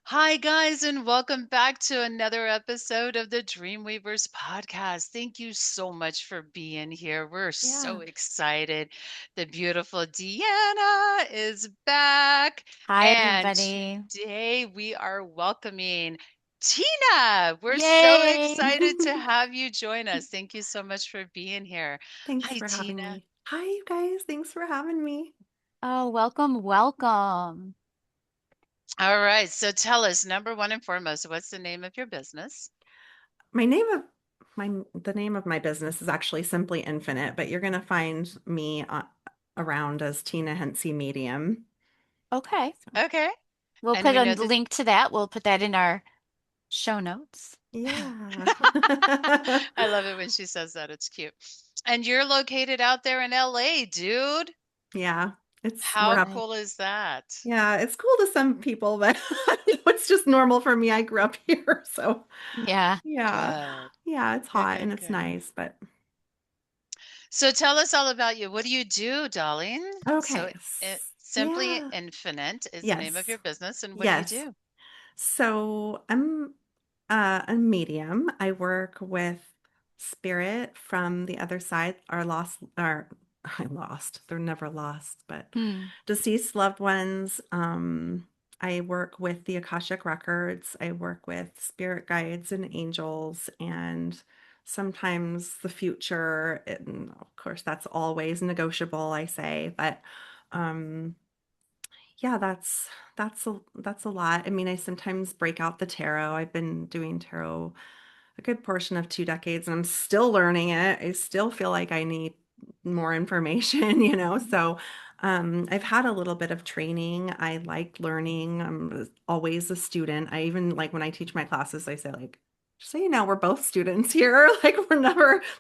Hi, guys, and welcome back to another episode of the DreamWeavers Podcast. Thank you so much for being here. We're so Yeah. excited. The beautiful Deanna is back, Hi, and everybody. today we are welcoming Tina. We're so Yay! excited to have you join us. Thank you so much for being here. Thanks Hi, for having Tina. me. Hi, you guys. Thanks for having me. Oh, welcome, welcome. All right, so tell us, number one and foremost, what's the name of your business? My name of the name of my business is actually Simply Infinite, but you're going to find me around as Tina Hencey Medium. Okay. So, Okay. We'll And put we a know that. link to that. We'll put that in our show notes. yeah. I love it when she says that. It's cute. And you're located out there in LA, dude. Yeah. We're How up. Nice. cool is that? Yeah, it's cool to some people, but it's just normal for me. I grew up here, so Yeah. yeah. Good. Yeah, it's Good, hot good, and it's good. nice, but So tell us all about you. What do you do, darling? So okay. Simply Yeah. Infinite is the name of Yes. your business, and what do you Yes. do? So I'm a medium. I work with spirit from the other side, our lost, our I lost. They're never lost, but Hmm. deceased loved ones. I work with the Akashic Records. I work with spirit guides and angels, and sometimes the future. And of course, that's always negotiable, I say, but um yeah, that's a lot. I mean, I sometimes break out the tarot. I've been doing tarot a good portion of 2 decades, and I'm still learning it. I still feel like I need more information, So, I've had a little bit of training. I like learning. I'm always a student. I even like when I teach my classes, I say like, just so you know, we're both students here. Like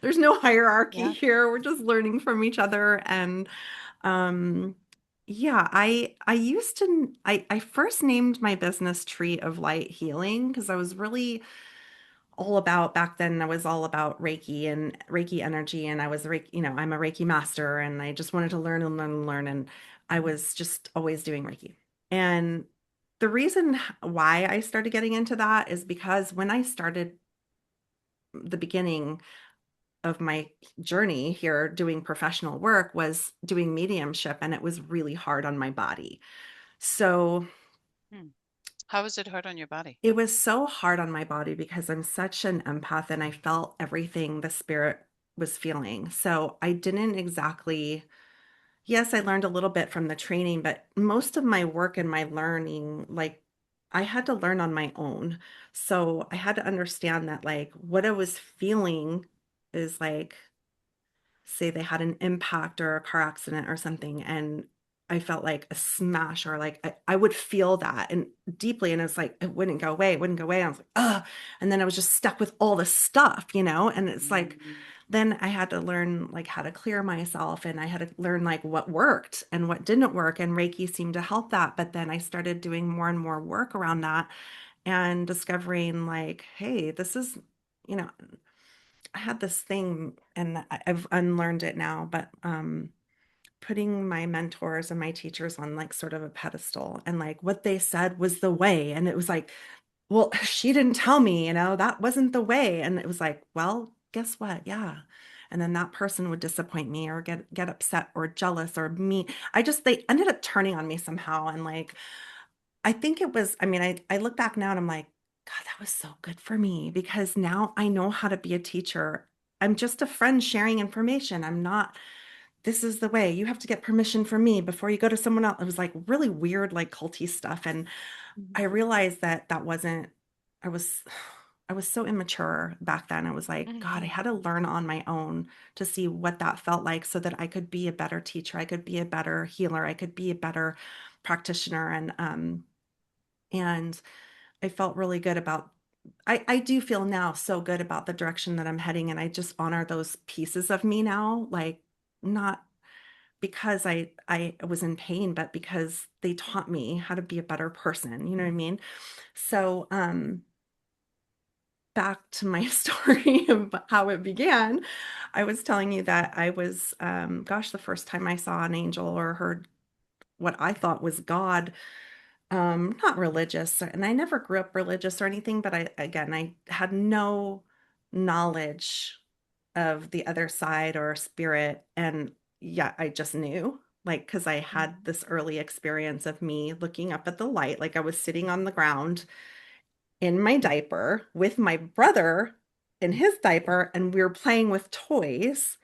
there's no hierarchy Yeah. here. We're just learning from each other and um, yeah, I used to I first named my business Tree of Light Healing because I was really all about back then I was all about Reiki and Reiki energy and I was Reiki, I'm a Reiki master and I just wanted to learn and learn and learn and I was just always doing Reiki. And the reason why I started getting into that is because when I started the beginning of my journey here doing professional work was doing mediumship and it was really hard on my body. So Hmm. How is it hard on your body? it was so hard on my body because I'm such an empath and I felt everything the spirit was feeling. So I didn't exactly, yes, I learned a little bit from the training, but most of my work and my learning, like I had to learn on my own. So I had to understand that like what I was feeling is like say they had an impact or a car accident or something and I felt like a smash or like I would feel that and deeply and it's like it wouldn't go away, it wouldn't go away. I was like, oh, and then I was just stuck with all this stuff, and it's like Mm. then I had to learn like how to clear myself and I had to learn like what worked and what didn't work and Reiki seemed to help that. But then I started doing more and more work around that and discovering like, hey, this is, you know, I had this thing and I've unlearned it now, but putting my mentors and my teachers on like sort of a pedestal and like what they said was the way. And it was like, well, she didn't tell me, that wasn't the way. And it was like, well, guess what? Yeah. And then that person would disappoint me or get upset or jealous or me. They ended up turning on me somehow. And like I think it was, I mean, I look back now and I'm like, God, that was so good for me because now I know how to be a teacher. I'm just a friend sharing information. I'm not, this is the way. You have to get permission from me before you go to someone else. It was like really weird, like culty stuff. And I Mhm. realized that that wasn't, I was, I was so immature back then. I was like, God, I Mhm. had to learn on my own to see what that felt like so that I could be a better teacher. I could be a better healer. I could be a better practitioner. And I felt really good about I do feel now so good about the direction that I'm heading and I just honor those pieces of me now, like not because I was in pain, but because they taught me how to be a better person, you know what I mean? So, back to my story of how it began, I was telling you that I was, gosh, the first time I saw an angel or heard what I thought was God Not religious, and I never grew up religious or anything, but I had no knowledge of the other side or spirit. And yeah, I just knew, like, because I had Mhm. this early experience of me looking up at the light, like I was sitting on the ground in my diaper with my brother in his diaper, and we were playing with toys.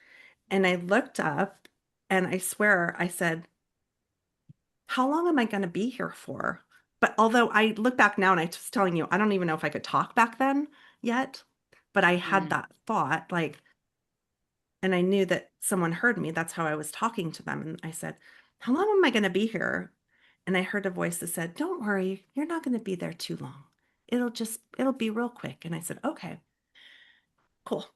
And I looked up, and I swear I said, how long am I going to be here for? But although I look back now and I was telling you, I don't even know if I could talk back then yet, but I had Mm. that thought, like, and I knew that someone heard me. That's how I was talking to them. And I said, how long am I going to be here? And I heard a voice that said, don't worry, you're not going to be there too long. It'll be real quick. And I said, okay, cool.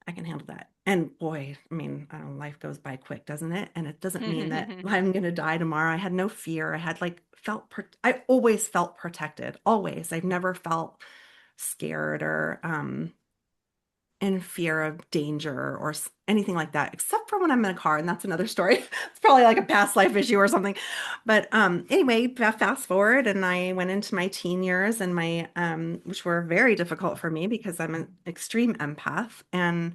I can handle that. And boy, I mean, I don't know, life goes by quick, doesn't it? And it doesn't mean that I'm going to die tomorrow. I had no fear. I had like I always felt protected, always. I've never felt scared or in fear of danger or anything like that, except for when I'm in a car. And that's another story. It's probably like a past life issue or something. But anyway, fast forward, and I went into my teen years and which were very difficult for me because I'm an extreme empath, and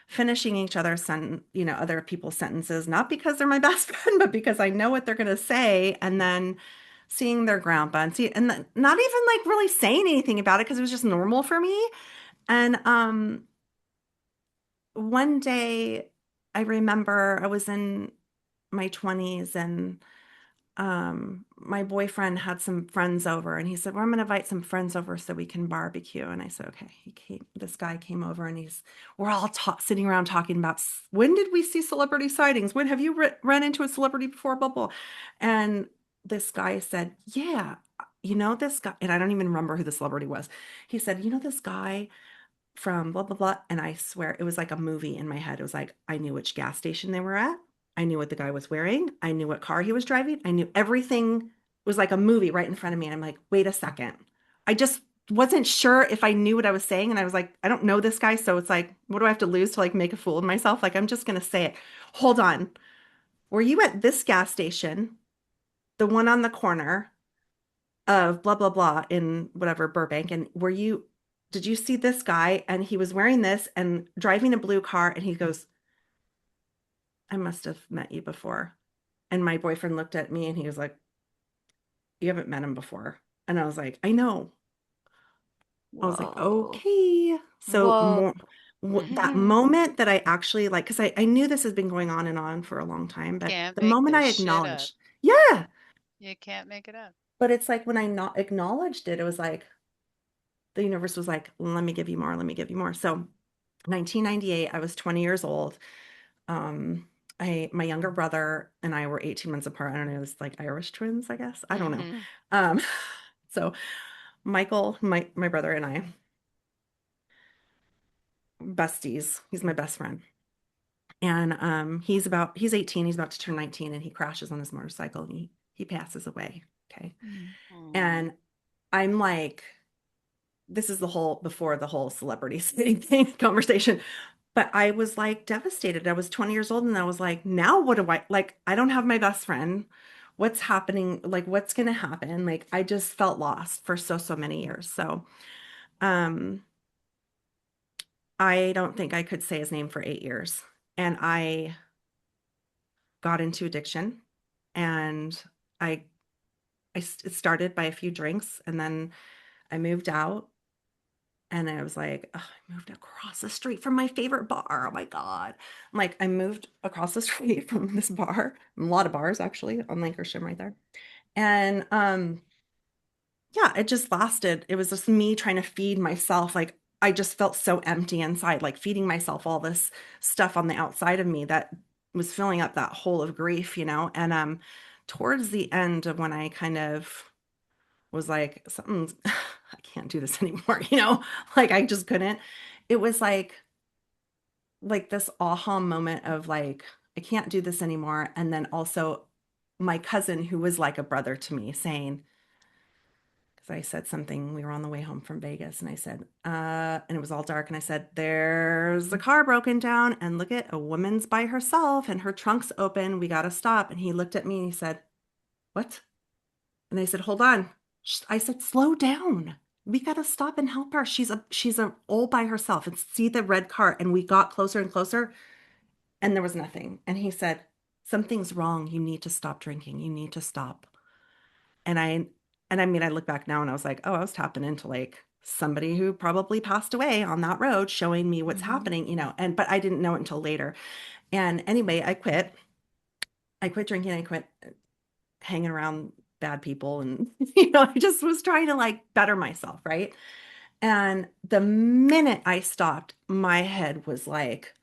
finishing each other's other people's sentences, not because they're my best friend, but because I know what they're going to say. And then seeing their grandpa and not even like really saying anything about it because it was just normal for me. And one day I remember I was in my 20s, and my boyfriend had some friends over, and he said, well, I'm going to invite some friends over so we can barbecue. And I said, okay. This guy came over, and we're all sitting around talking about when did we see celebrity sightings? When have you run into a celebrity before, blah, blah. And this guy said, yeah, this guy, and I don't even remember who the celebrity was. He said, this guy from blah blah blah. And I swear it was like a movie in my head. It was like I knew which gas station they were at, I knew what the guy was wearing, I knew what car he was driving, I knew everything. It was like a movie right in front of me, and I'm like, wait a second. I just wasn't sure if I knew what I was saying, and I was like, I don't know this guy, so it's like, what do I have to lose to like make a fool of myself? Like, I'm just gonna say it. Hold on, were you at this gas station, the one on the corner of blah blah blah in whatever Burbank, and did you see this guy, and he was wearing this and driving a blue car? And he goes, I must have met you before. And my boyfriend looked at me, and he was like, you haven't met him before. And I was like, I know. I was like, Whoa. okay. So Whoa. that moment that I actually like, because I knew this has been going on and on for a long time, but Can't the make moment this I shit up. acknowledged, yeah, You can't make it up. but it's like when I not acknowledged it, it was like the universe was like, let me give you more, let me give you more. So 1998, I was 20 years old. Um, my younger brother and I were 18 months apart. I don't know, it was like Irish twins, I guess. I don't know. Mhm. Um, so Michael, my brother and I, besties. He's my best friend. And he's 18, he's about to turn 19, and he crashes on his motorcycle, and he passes away. Okay. Mm. Mm. And I'm like, this is the whole before the whole celebrity thing conversation. But I was like devastated. I was 20 years old, and I was like, now what do I like? I don't have my best friend. What's happening? Like, what's going to happen? Like, I just felt lost for so many years. So, um, I don't think I could say his name for 8 years. And I got into addiction, and I, it started by a few drinks, and then I moved out. And I was like, "Ugh, I moved across the street from my favorite bar. Oh my God. I'm like, I moved across the street from this bar, a lot of bars actually on Lancashire right there. And yeah, it just lasted. It was just me trying to feed myself. Like I just felt so empty inside, like feeding myself all this stuff on the outside of me that was filling up that hole of grief. And towards the end of when I kind of was like, something's, I can't do this anymore. Like I just couldn't. It was like this aha moment of like, I can't do this anymore. And then also my cousin, who was like a brother to me, saying, because I said something, we were on the way home from Vegas, and I said, and it was all dark, and I said, there's a car broken down, and look at a woman's by herself, and her trunk's open. We got to stop. And he looked at me, and he said, what? And they said, hold on. I said, slow down. We got to stop and help her. She's a all by herself, and see the red cart. And we got closer and closer, and there was nothing. And he said, something's wrong. You need to stop drinking. You need to stop. And I mean, I look back now and I was like, oh, I was tapping into like somebody who probably passed away on that road, showing me what's Mm-hmm. happening, and but I didn't know it until later. And anyway, I quit. I quit drinking. I quit hanging around bad people. And, I just was trying to like better myself. Right. And the minute I stopped, my head was like,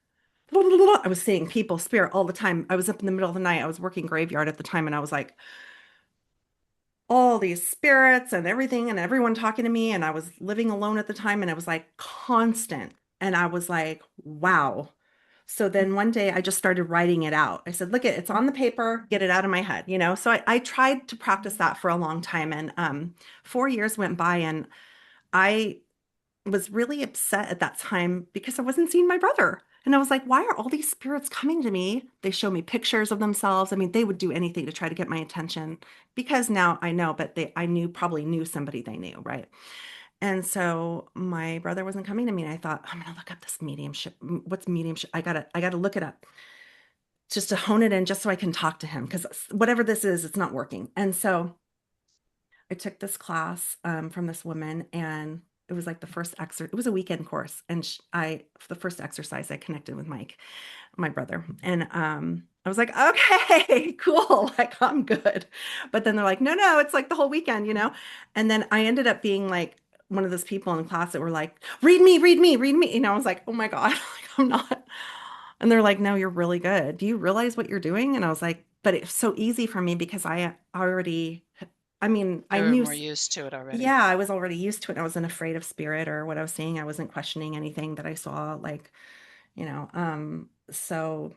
I was seeing people, spirit all the time. I was up in the middle of the night. I was working graveyard at the time. And I was like, all these spirits and everything and everyone talking to me. And I was living alone at the time. And it was like constant. And I was like, wow. So then one day I just started writing it out. I said, look, it's on the paper, get it out of my head, So I tried to practice that for a long time. And 4 years went by, and I was really upset at that time because I wasn't seeing my brother. And I was like, why are all these spirits coming to me? They show me pictures of themselves. I mean, they would do anything to try to get my attention, because now I know, but I probably knew somebody they knew, right? And so my brother wasn't coming to me, and I thought, I'm gonna look up this mediumship. What's mediumship? I gotta look it up just to hone it in, just so I can talk to him, because whatever this is, it's not working. And so I took this class from this woman, and it was like the first exercise. It was a weekend course, and for the first exercise, I connected with Mike, my brother, and I was like, okay, cool, like I'm good. But then they're like, no, no, it's like the whole weekend. And then I ended up being like one of those people in class that were like, read me, read me, read me. I was like, oh my God, like, I'm not. And they're like, no, you're really good. Do you realize what you're doing? And I was like, but it's so easy for me because I already, I mean, I You were knew, more used to it already. yeah, I was already used to it. I wasn't afraid of spirit or what I was seeing. I wasn't questioning anything that I saw, like, so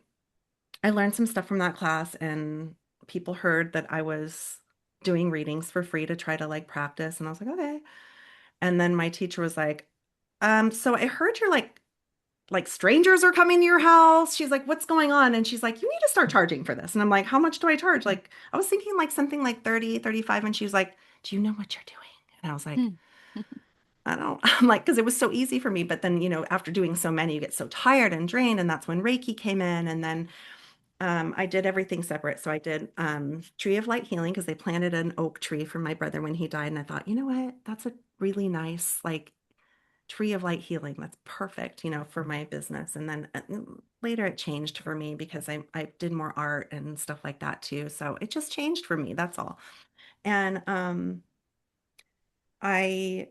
I learned some stuff from that class, and people heard that I was doing readings for free to try to like practice. And I was like, okay. And then my teacher was like, so I heard you're like strangers are coming to your house. She's like, what's going on? And she's like, you need to start charging for this. And I'm like, how much do I charge? Like, I was thinking like something like 30, 35. And she was like, do you know what you're doing? And I was like, Hmm. I don't, I'm like, because it was so easy for me. But then, after doing so many, you get so tired and drained. And that's when Reiki came in. And then I did everything separate. So I did Tree of Light Healing, because they planted an oak tree for my brother when he died. And I thought, you know what? That's a really nice, like, Tree of Light Healing. That's perfect, for my business. And then later it changed for me because I did more art and stuff like that too. So it just changed for me. That's all. And I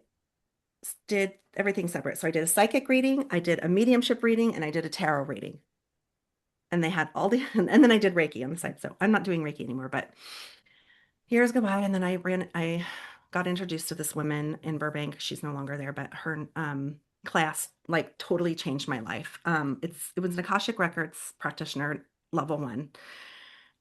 did everything separate. So I did a psychic reading, I did a mediumship reading, and I did a tarot reading. And they had all the, and then I did Reiki on the side. So I'm not doing Reiki anymore, but years go by. And then I got introduced to this woman in Burbank. She's no longer there, but her class like totally changed my life. It was an Akashic Records practitioner level 1.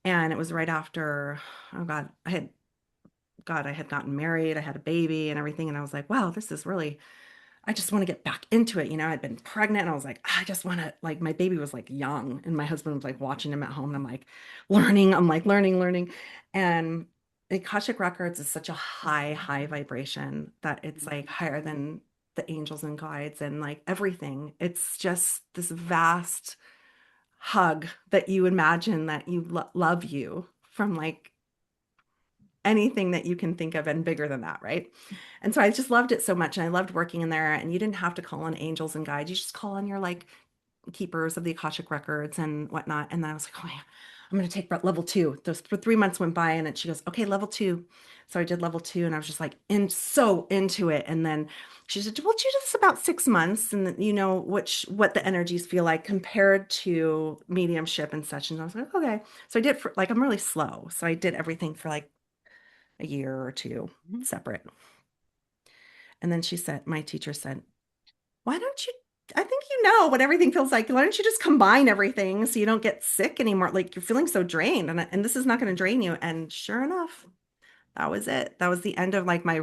And it was right after, oh God, I had gotten married, I had a baby and everything. And I was like, wow, this is really, I just want to get back into it. I'd been pregnant, and I was like, I just want to, like, my baby was like young, and my husband was like watching him at home. And I'm like, learning. And Akashic Records is such a high, high vibration that it's like higher than the angels and guides and like everything. It's just this vast hug that you imagine that you love you from like anything that you can think of, and bigger than that, right? And so I just loved it so much, and I loved working in there. And you didn't have to call on angels and guides. You just call on your like keepers of the Akashic Records and whatnot. And then I was like, oh yeah, I'm going to take level 2. Those for 3 months went by, and she goes, okay, level 2. So I did level 2, and I was just like so into it. And then she said, well, you do this about 6 months, and what the energies feel like compared to mediumship and such. And I was like, okay. So I did for like, I'm really slow. So I did everything for like a year or two Mhm. separate. And then my teacher said, why don't you, I think you know what everything feels like. Why don't you just combine everything so you don't get sick anymore? Like, you're feeling so drained, and this is not going to drain you. And sure enough, that was it. That was the end of like my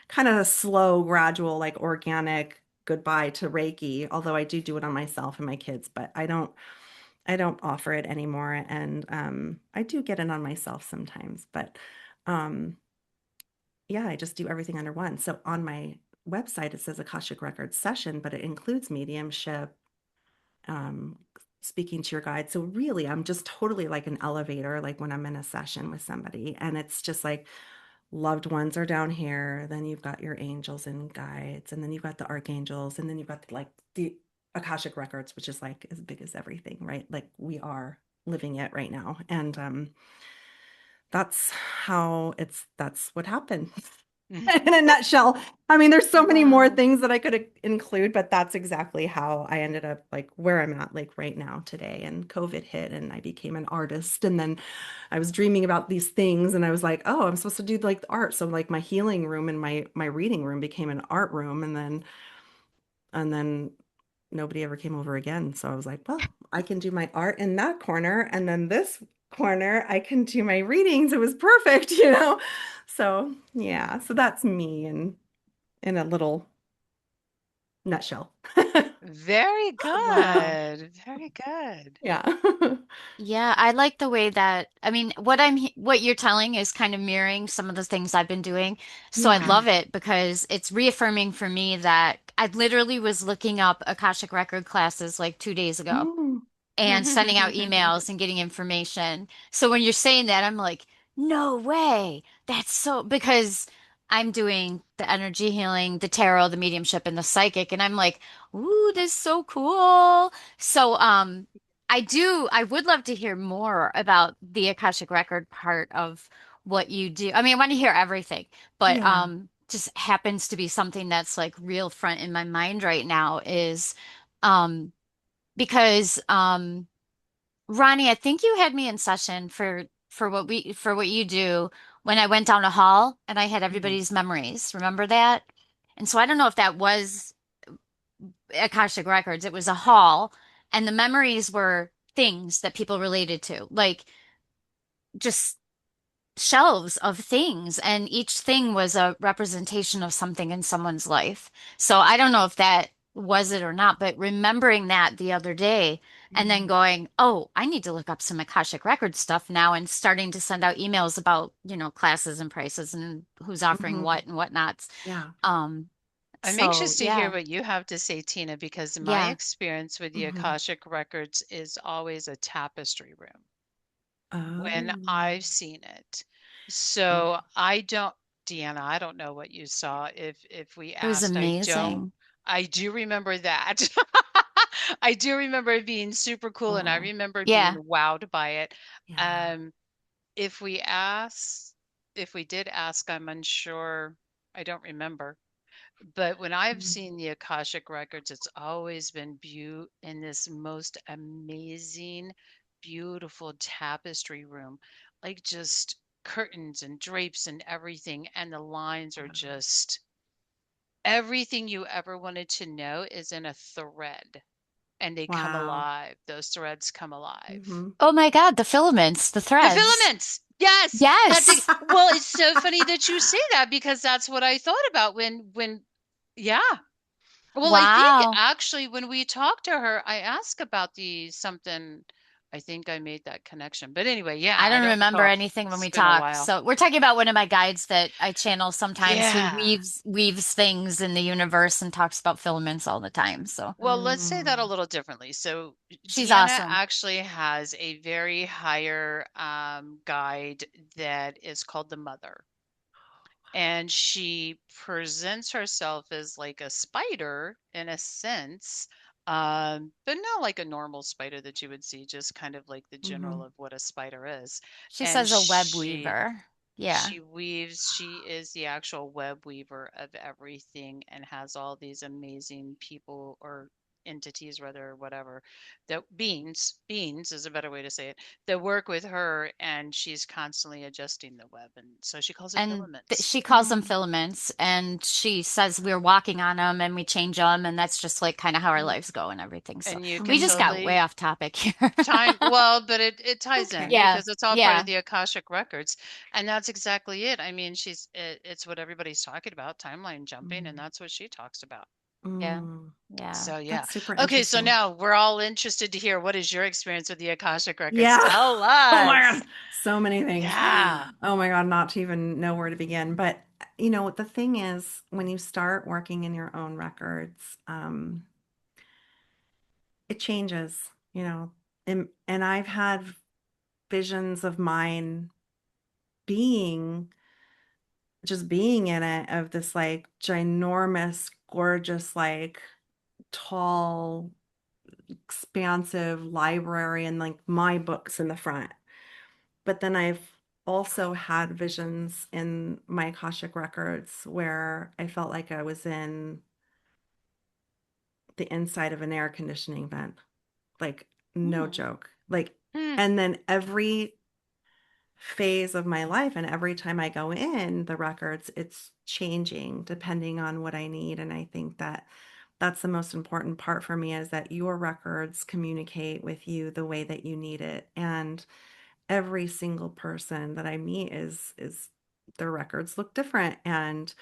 kind of slow, gradual, like organic goodbye to Reiki. Although I do it on myself and my kids, but I don't offer it anymore. And I do get it on myself sometimes, but um yeah, I just do everything under one. So on my website, it says Akashic Records session, but it includes mediumship, um, speaking to your guide. So really, I'm just totally like an elevator, like when I'm in a session with somebody, and it's just like loved ones are down here. Then you've got your angels and guides, and then you've got the archangels, and then you've got like the Akashic Records, which is like as big as everything, right? Like we are living it right now. And that's how that's what happened. In a nutshell. I mean, there's so many more Wow. things that I could include, but that's exactly how I ended up like where I'm at like right now today. And COVID hit and I became an artist. And then I was dreaming about these things and I was like, oh, I'm supposed to do like the art. So like my healing room and my reading room became an art room. And then nobody ever came over again. So I was like, well, I can do my art in that corner. And then this corner, I can do my readings. It was perfect, you know? So yeah, so that's me in a little nutshell. Very Wow. good. Very good. Yeah. Yeah, I like the way that, I mean, what you're telling is kind of mirroring some of the things I've been doing. So I Yeah. love it because it's reaffirming for me that I literally was looking up Akashic Record classes like 2 days ago Mm. and sending out emails and getting information. So when you're saying that, I'm like, no way. That's so because I'm doing the energy healing, the tarot, the mediumship, and the psychic, and I'm like, ooh, this is so cool. So I would love to hear more about the Akashic Record part of what you do. I mean, I want to hear everything, but Yeah. just happens to be something that's like real front in my mind right now is um because Ronnie, I think you had me in session for what you do when I went down a hall and I had Mhm. everybody's memories. Remember that? And so I don't know if that was Akashic Records. It was a hall, and the memories were things that people related to, like just shelves of things, and each thing was a representation of something in someone's life. So I don't know if that was it or not, but remembering that the other day and then Mhm. going, oh, I need to look up some Akashic Record stuff now and starting to send out emails about, classes and prices and who's offering Mhm. what and whatnots. Yeah. Um, I'm so anxious to hear yeah, what you have to say, Tina, because my yeah. experience with the Mhm. Akashic Records is always a tapestry room when Oh. I've seen it. Oh. So I don't, Deanna, I don't know what you saw. If we It was asked, I don't. amazing. I do remember that. I do remember it being super cool, and I Oh. remember being Yeah. wowed by it. Yeah. Um, if we ask, if we did ask, I'm unsure. I don't remember. But when I've Mhm. seen the Akashic Records, it's always been in this most amazing, beautiful tapestry room, like just curtains and drapes and everything. And the lines are just everything you ever wanted to know is in a thread, and they come Wow. alive. Those threads come alive. Mhm. Oh my God, the filaments, the The threads. filaments. Yes, that's it. Yes. Well, it's so funny that you say that because that's what I thought about yeah. Well, I think Wow. actually when we talked to her, I asked about the something. I think I made that connection. But anyway, yeah, I I don't don't remember recall. anything when It's we been a talk. while. So we're talking about one of my guides that I channel sometimes who Yeah. weaves things in the universe and talks about filaments all the time. So Well, let's say that a Mm. little differently. So she's Deanna awesome. actually has a very higher guide that is called the Mother. And she presents herself as like a spider in a sense, but not like a normal spider that you would see, just kind of like the general Mhm. of what a spider is. She And says a web weaver. Yeah. she weaves, she is the actual web weaver of everything and has all these amazing people or entities, rather, whatever, that beings is a better way to say it, that work with her, and she's constantly adjusting the web. And so she calls it And filaments. she calls them Mm. filaments, and she says we're walking on them and we change them, and that's just like kind of how our Mm. lives go and everything. So And you we can Mm. just got way totally off topic here. time, well, but it ties in Okay. Yeah. because it's all part of Yeah. the Akashic Records. And that's exactly it. I mean, it's what everybody's talking about, timeline jumping, and Mm. that's what she talks about. Yeah. Mm. Yeah. So yeah. That's super Okay, so interesting. now we're all interested to hear what is your experience with the Akashic Records? Yeah. Tell Oh my us. God. So many things. Yeah. Oh my God, not to even know where to begin. But The thing is, when you start working in your own records, it changes, and I've had visions of mine being just being in it, of this like ginormous, gorgeous, like tall, expansive library, and like my books in the front. But then I've also had visions in my Akashic Records where I felt like I was in the inside of an air conditioning vent. Like, no Hmm. joke. Like, Hmm. and then every phase of my life and every time I go in the records, it's changing depending on what I need. And I think that that's the most important part for me, is that your records communicate with you the way that you need it. And every single person that I meet is their records look different. And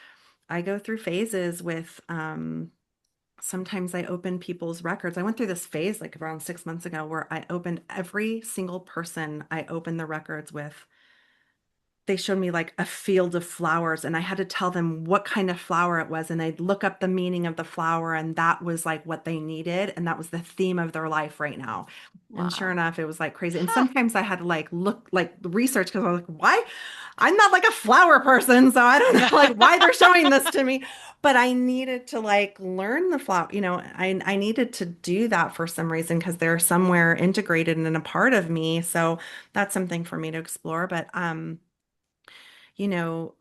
I go through phases with sometimes I open people's records. I went through this phase like around 6 months ago where I opened every single person I opened the records with. They showed me like a field of flowers, and I had to tell them what kind of flower it was, and I'd look up the meaning of the flower, and that was like what they needed, and that was the theme of their life right now. And sure Wow. enough, it was like crazy. And Huh. sometimes I had to like look like research, because I was like, why? I'm not like a flower person, so I don't know like why they're showing this to me. But I needed to like learn the flower, I needed to do that for some reason, because they're somewhere integrated and a part of me. So that's something for me to explore. But you know,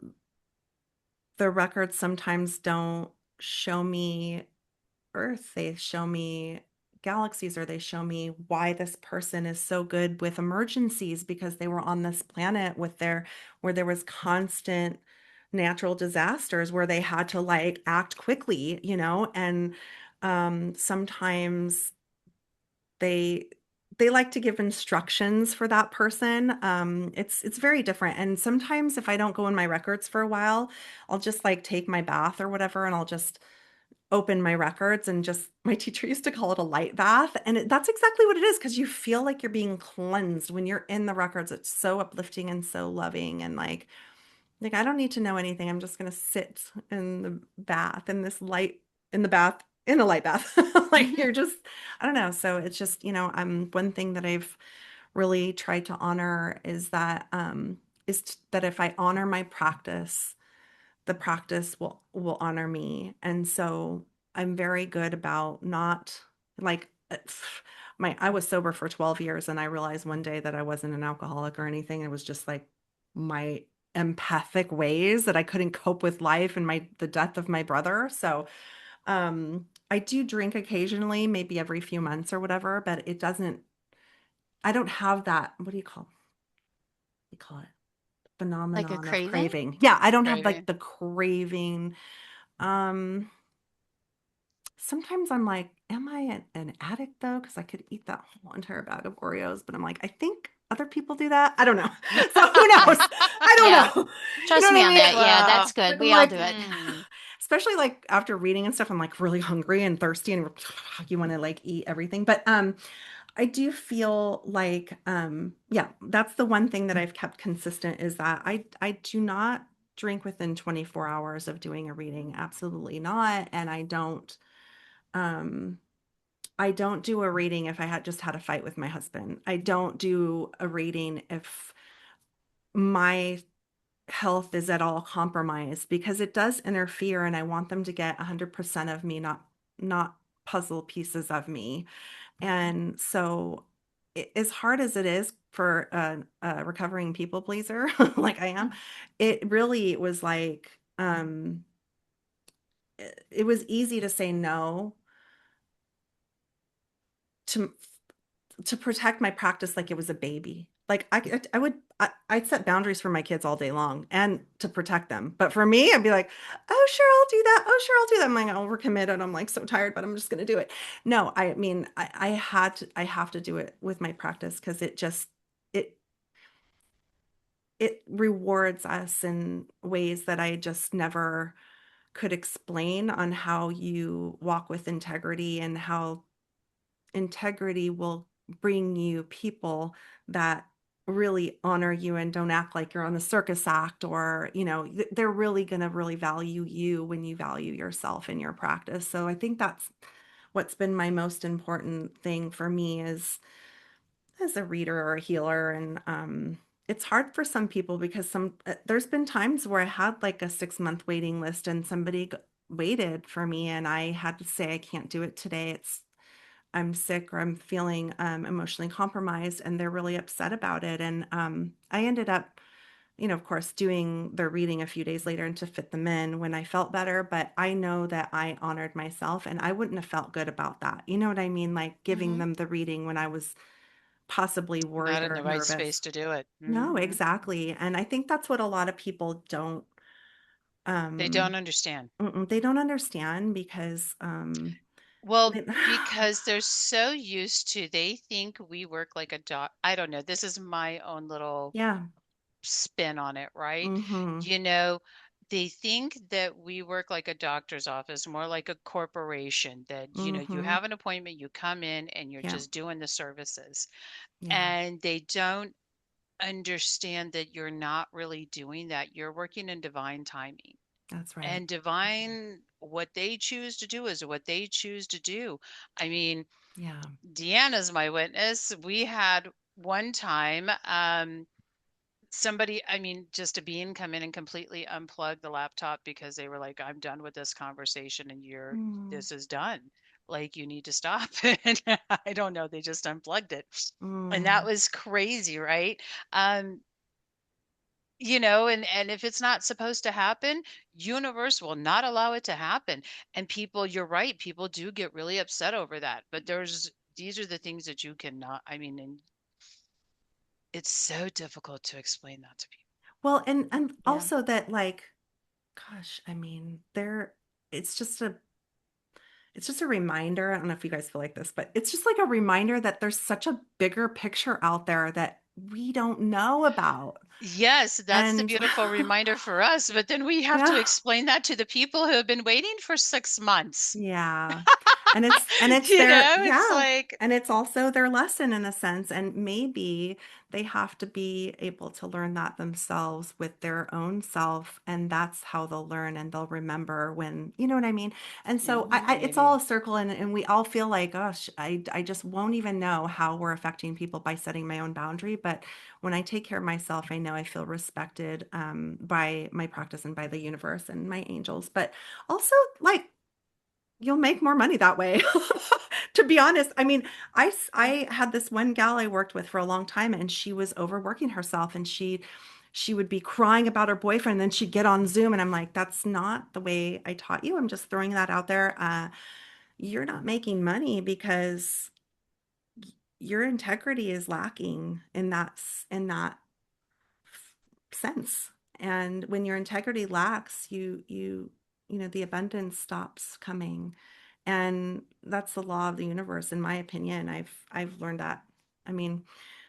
the records sometimes don't show me Earth, they show me galaxies, or they show me why this person is so good with emergencies, because they were on this planet where there was constant natural disasters where they had to like act quickly, and sometimes they they like to give instructions for that person. It's very different. And sometimes if I don't go in my records for a while, I'll just like take my bath or whatever, and I'll just open my records, and just my teacher used to call it a light bath, and that's exactly what it is, because you feel like you're being cleansed when you're in the records. It's so uplifting and so loving, and like I don't need to know anything. I'm just gonna sit in the bath, in this light, in the bath, in a light bath. Like you're just, I don't know. So it's just, one thing that I've really tried to honor is that that if I honor my practice, the practice will honor me. And so I'm very good about not like I was sober for 12 years, and I realized one day that I wasn't an alcoholic or anything. It was just like my empathic ways that I couldn't cope with life and the death of my brother. So I do drink occasionally, maybe every few months or whatever, but I don't have that, what do you call it? Like a Phenomenon of craving? craving. Yeah, I don't have like Craving. the craving. Um, Sometimes I'm like, am I an addict though? Because I could eat that whole entire bag of Oreos, but I'm like, I think other people do that. I don't know. So who knows? I don't Yeah. know. You know Trust what me I on mean? that. Yeah, Wow. that's good. Like I'm We all like, do it. Hmm. especially like after reading and stuff, I'm like really hungry and thirsty, and you want to like eat everything. But I do feel like yeah, that's the one thing that I've kept consistent, is that I do not drink within 24 hours of doing a reading. Absolutely not. And um I don't do a reading if I had just had a fight with my husband. I don't do a reading if my health is at all compromised, because it does interfere, and I want them to get 100% of me, not puzzle pieces of me. And so as hard as it is for a recovering people pleaser like I am, it really was like it was easy to say no to protect my practice, like it was a baby. Like I'd set boundaries for my kids all day long and to protect them. But for me, I'd be like, oh, sure, I'll do that. Oh, sure, I'll do that. I'm like overcommitted. I'm like so tired, but I'm just going to do it. No, I mean, I have to do it with my practice, because it, it rewards us in ways that I just never could explain, on how you walk with integrity, and how integrity will bring you people that really honor you and don't act like you're on a circus act, or they're really going to really value you when you value yourself in your practice. So I think that's what's been my most important thing for me is as a reader or a healer. And it's hard for some people because there's been times where I had like a 6 month waiting list and somebody waited for me and I had to say I can't do it today. I'm sick or I'm feeling emotionally compromised, and they're really upset about it. And I ended up, of course, doing their reading a few days later and to fit them in when I felt better. But I know that I honored myself and I wouldn't have felt good about that. You know what I mean? Like giving Hmm. them the reading when I was possibly Not worried in or the right space nervous. to do it. No, Hmm. exactly. And I think that's what a lot of people don't, They um, don't understand. they don't understand because, Well, they- because they're so used to, they think we work like a doc. I don't know. This is my own little yeah. spin on it, right? Mm-hmm. You know, they think that we work like a doctor's office, more like a corporation, that, you Mm-hmm. have an appointment, you come in and you're Yeah. just doing the services. Yeah. And they don't understand that you're not really doing that. You're working in divine timing. That's right. And divine, what they choose to do is what they choose to do. I mean, Yeah. Deanna's my witness. We had one time, somebody, I mean, just a being come in and completely unplug the laptop because they were like, I'm done with this conversation and Mm, this is done. Like, you need to stop. And I don't know, they just unplugged it. And that mm. was crazy, right? Um, and if it's not supposed to happen, universe will not allow it to happen. And people, you're right, people do get really upset over that. But these are the things that you cannot, I mean, and it's so difficult to explain that to people. Well, and Yeah. also that like, gosh, I mean, it's just a it's just a reminder. I don't know if you guys feel like this, but it's just like a reminder that there's such a bigger picture out there that we don't know about. Yes, that's the And beautiful reminder for us, but then we have to yeah, explain that to the people who have been waiting for 6 months. yeah. And it's their It's yeah. like, And it's also their lesson in a sense. And maybe they have to be able to learn that themselves with their own self. And that's how they'll learn and they'll remember when, you know what I mean? And so it's all maybe. a circle, and we all feel like, gosh, I just won't even know how we're affecting people by setting my own boundary. But when I take care of myself, I know I feel respected by my practice and by the universe and my angels. But also, like, you'll make more money that way. To be honest, I mean, Yeah. I had this one gal I worked with for a long time, and she was overworking herself, and she would be crying about her boyfriend, and then she'd get on Zoom, and I'm like, that's not the way I taught you. I'm just throwing that out there. You're not making money because your integrity is lacking in that sense. And when your integrity lacks, the abundance stops coming. And that's the law of the universe, in my opinion. I've learned that. I mean,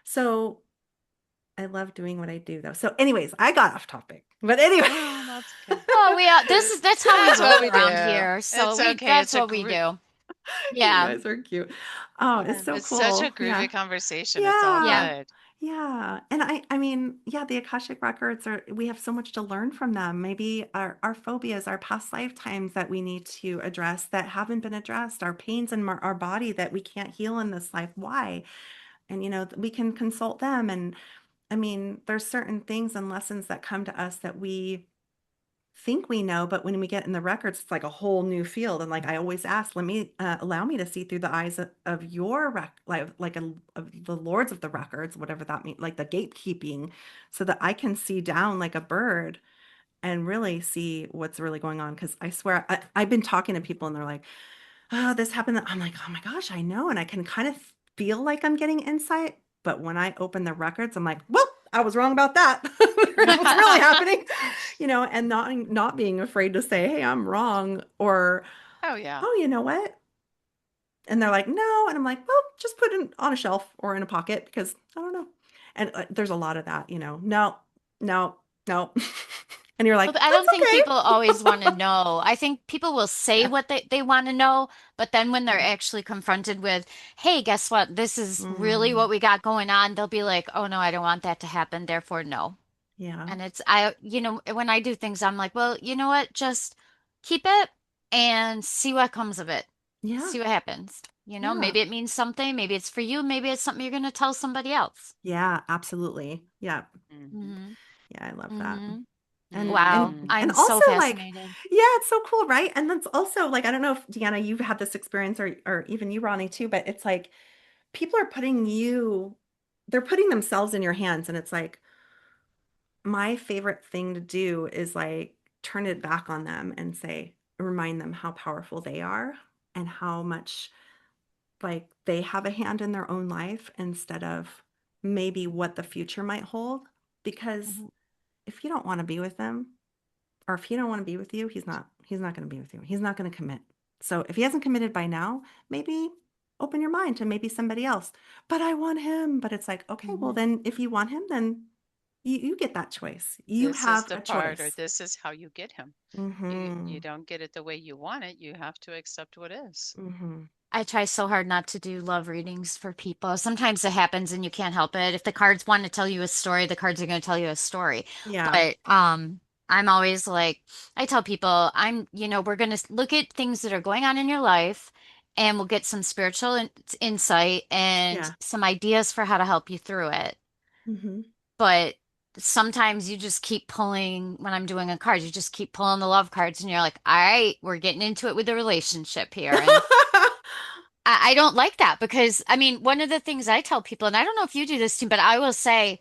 so I love doing what I do though. So anyways, I got off topic. But anyway. Oh, that's okay. Oh, we are, that's how we That's what roll we around do. here. So It's okay. that's what we do. You Yeah. guys are cute. Oh, it's Yeah. so It's such a cool. Yeah. groovy conversation. It's all Yeah. Yeah. good. Yeah. And I mean, yeah, the Akashic records we have so much to learn from them. Maybe our phobias, our past lifetimes that we need to address that haven't been addressed, our pains in our body that we can't heal in this life. Why? And we can consult them. And I mean, there's certain things and lessons that come to us that we think we know, but when we get in the records, it's like a whole new field. And like I always ask, let me allow me to see through the eyes of your of the lords of the records, whatever that means, like the gatekeeping, so that I can see down like a bird and really see what's really going on. Because I swear, I've been talking to people and they're like, oh, this happened. I'm like, oh my gosh, I know. And I can kind of feel like I'm getting insight. But when I open the records, I'm like, well, I was wrong about that. Here's what's really happening, and not being afraid to say, hey, I'm wrong. Or, Oh, yeah. oh, you know what? And they're like, no. And I'm like, well, just put it on a shelf or in a pocket because I don't know. And there's a lot of that, no, no, no. And you're Well, like, but I that's don't think okay. people always want to know. I think people will say Yeah. what they want to know, but then when they're actually confronted with, hey, guess what? This is really Mm, what we got going on, they'll be like, oh no, I don't want that to happen, therefore no. yeah. And when I do things, I'm like, well, you know what? Just keep it and see what comes of it. Yeah. See what happens. Yeah. Maybe it means something, maybe it's for you, maybe it's something you're going to tell somebody else. Yeah, absolutely. Yeah. Mhm. Hmm. Yeah, I love that. Hmm. And Wow, Mm. and I'm so also like, fascinated. yeah, it's so cool, right? And that's also like, I don't know if Deanna, you've had this experience or even you, Ronnie, too, but it's like people are they're putting themselves in your hands. And it's like my favorite thing to do is like turn it back on them and say, remind them how powerful they are and how much like they have a hand in their own life instead of maybe what the future might hold. Because Mhm. if you don't want to be with them, or if he don't want to be with you, he's not going to be with you. He's not going to commit. So if he hasn't committed by now, maybe open your mind to maybe somebody else. But I want him. But it's like, okay, well Mhm. then if you want him, then you get that choice. You This is have the a part, or choice. this is how you get him. You Mm-hmm. don't get it the way you want it. You have to accept what is. Mm-hmm. I try so hard not to do love readings for people. Sometimes it happens and you can't help it. If the cards want to tell you a story, the cards are going to tell you a story. Yeah. But I'm always like I tell people, we're going to look at things that are going on in your life and we'll get some spiritual insight and Yeah. some ideas for how to help you through it. Mm-hmm. But sometimes you just keep pulling when I'm doing a card, you just keep pulling the love cards and you're like, all right, we're getting into it with the relationship here. And I don't like that because, I mean, one of the things I tell people, and I don't know if you do this too, but I will say,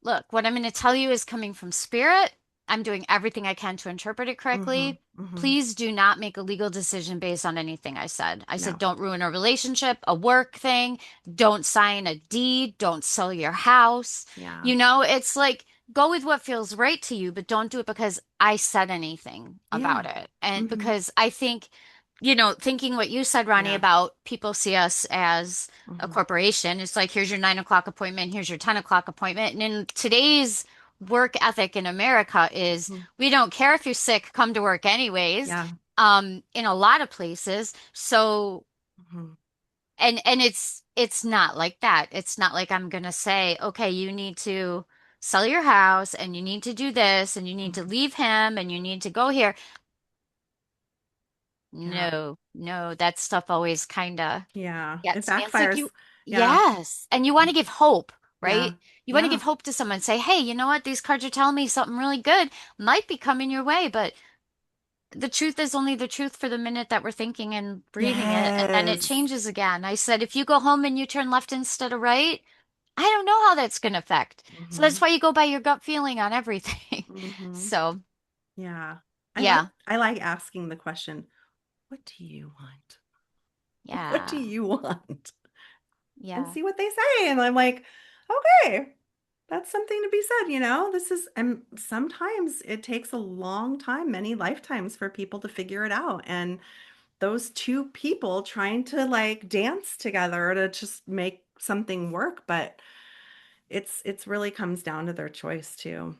look, what I'm going to tell you is coming from spirit. I'm doing everything I can to interpret it Mm-hmm. correctly. Mm-hmm. Please do not make a legal decision based on anything I said. I said, No. don't ruin a relationship, a work thing. Don't sign a deed. Don't sell your house. Yeah. It's like go with what feels right to you, but don't do it because I said anything about Yeah. it. And Mm-hmm. because I think, thinking what you said, Ronnie, Yeah. about people see us as a Mm-hmm. corporation. It's like, here's your 9 o'clock appointment, here's your 10 o'clock appointment. And in today's work ethic in America is Mm-hmm. we don't care if you're sick, come to work anyways, Yeah. in a lot of places. So, Mm-hmm. and it's not like that. It's not like I'm gonna say, okay, you need to sell your house and you need to do this and you need to Mm-hmm. leave him and you need to go here. Yeah. No, no, that stuff always kind of Yeah. It gets me. It's like backfires. Yeah. yes. And you want to give hope, Yeah. right? You want to Yeah. give hope to someone, say, hey, you know what? These cards are telling me something really good might be coming your way, but the truth is only the truth for the minute that we're thinking and reading it, and then it Yes. changes again. I said, if you go home and you turn left instead of right, I don't know how that's going to affect. So Mm-hmm. that's why you go by your gut feeling on everything. Mm-hmm. So, Yeah. yeah, I like asking the question, what do you want? What do yeah, you want? And yeah, see what they say. And I'm like, okay, that's something to be said, This is, and sometimes it takes a long time, many lifetimes for people to figure it out. And those two people trying to like dance together to just make something work, but it's really comes down to their choice too,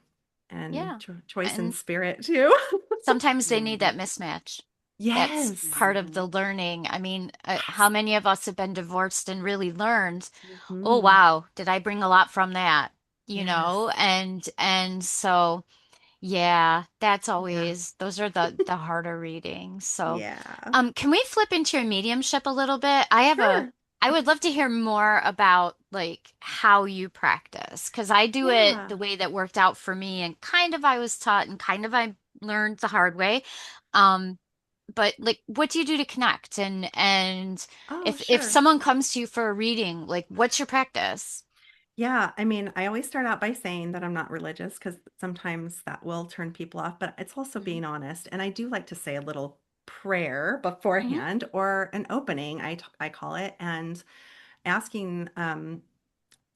and yeah. choice and And spirit too. sometimes they need Mhm. that mismatch. That's Yes. part of Mhm. the learning. I mean, how Yes. many of us have been divorced and really learned, oh Hmm. wow, did I bring a lot from that? Yes. And so yeah, that's Yeah. always those are the harder readings. So, Yeah. can we flip into your mediumship a little bit? Sure. I would love to hear more about like how you practice because I do it Yeah. the way that worked out for me and kind of I was taught and kind of I learned the hard way. Um, but like what do you do to connect and Oh, if sure. someone comes to you for a reading, like what's your practice? Yeah, I mean, I always start out by saying that I'm not religious because sometimes that will turn people off, but it's also Hmm. being honest. And I do like to say a little prayer Hmm. beforehand or an opening, I call it, and asking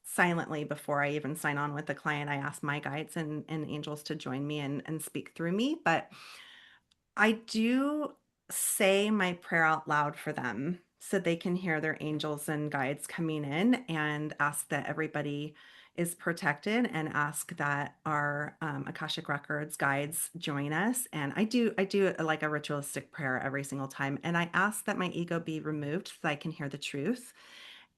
silently before I even sign on with the client. I ask my guides and angels to join me and speak through me. But I do say my prayer out loud for them so they can hear their angels and guides coming in and ask that everybody is protected, and ask that our Akashic Records guides join us. And I do like a ritualistic prayer every single time. And I ask that my ego be removed so that I can hear the truth,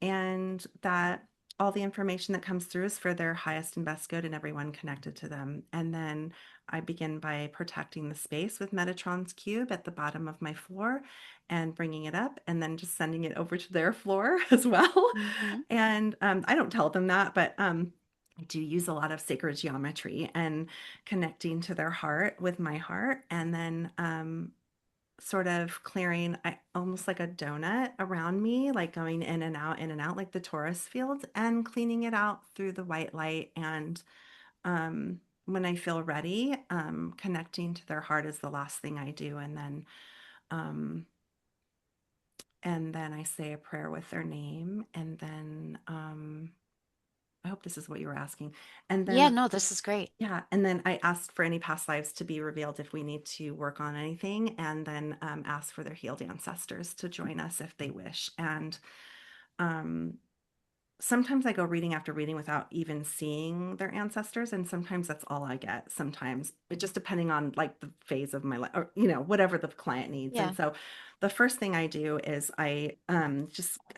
and that all the information that comes through is for their highest and best good and everyone connected to them. And then I begin by protecting the space with Metatron's cube at the bottom of my floor and bringing it up and then just sending it over to their floor as well. Hmm. And I don't tell them that, but I do use a lot of sacred geometry and connecting to their heart with my heart. And then sort of clearing almost like a donut around me, like going in and out, like the Taurus field, and cleaning it out through the white light. And when I feel ready, connecting to their heart is the last thing I do. Um, and then I say a prayer with their name. And then I hope this is what you were asking. And Yeah, then no, this is great. yeah, and then I asked for any past lives to be revealed if we need to work on anything, and then ask for their healed ancestors to join us if they wish. And um, sometimes I go reading after reading without even seeing their ancestors, and sometimes that's all I get. Sometimes it just depending on like the phase of my life, or whatever the client needs. And Yeah. so, the first thing I do is I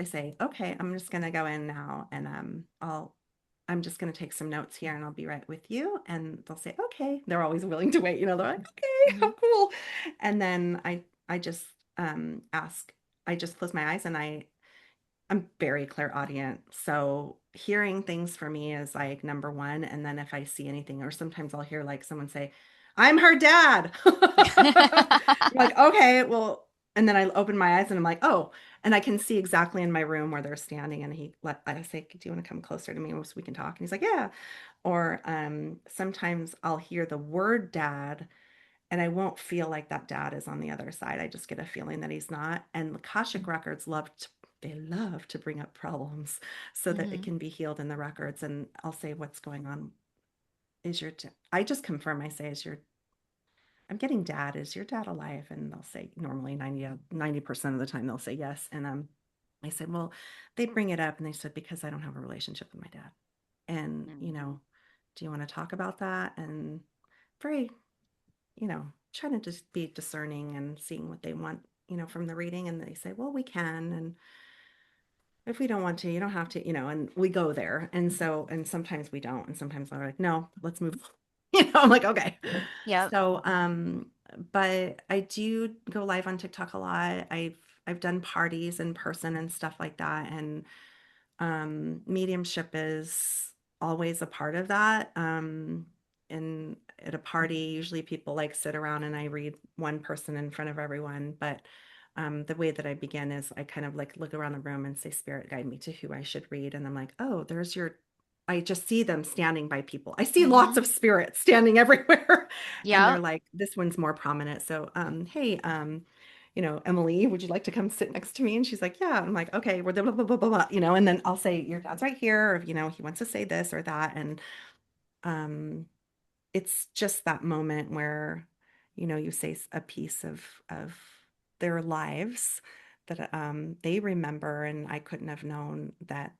say, okay, I'm just gonna go in now, and I'm just going to take some notes here and I'll be right with you. And they'll say, okay. They're always willing to wait. They're like, okay, Hmm. how cool. And then I just ask, I just close my eyes and I'm very clairaudient. So hearing things for me is like number one. And then if I see anything, or sometimes I'll hear like someone say, I'm her dad. You're like, okay, well, and then I open my eyes and I'm like, oh, and I can see exactly in my room where they're standing. And I say, do you want to come closer to me so we can talk? And he's like, yeah. Or sometimes I'll hear the word dad and I won't feel like that dad is on the other side. I just get a feeling that he's not. And the Akashic records they love to bring up problems so that it Hmm. can be healed in the records. And I'll say, what's going on? I just confirm, I say, I'm getting dad, is your dad alive? And they'll say normally 90% of the time they'll say yes. And I said, well, they bring it up and they said, because I don't have a relationship with my dad. And, Mhm. do you want to talk about that? And very, trying to just be discerning and seeing what they want, from the reading. And they say, well, we can. And if we don't want to, you don't have to, and we go there. And so, and sometimes we don't. And sometimes I'm like, no, let's move. I'm like, okay. Yep. So, but I do go live on TikTok a lot. I've done parties in person and stuff like that. And mediumship is always a part of that. And at a party, usually people like sit around and I read one person in front of everyone. But the way that I begin is I kind of like look around the room and say, Spirit, guide me to who I should read. And I'm like, oh, I just see them standing by people. I see lots Hmm. of spirits standing everywhere. And they're Yep. like, this one's more prominent. So, hey, Emily, would you like to come sit next to me? And she's like, yeah. I'm like, okay, we're blah, blah, blah, blah, blah, and then I'll say, your dad's right here, or, he wants to say this or that. And um, it's just that moment where, you say a piece of their lives that they remember, and I couldn't have known that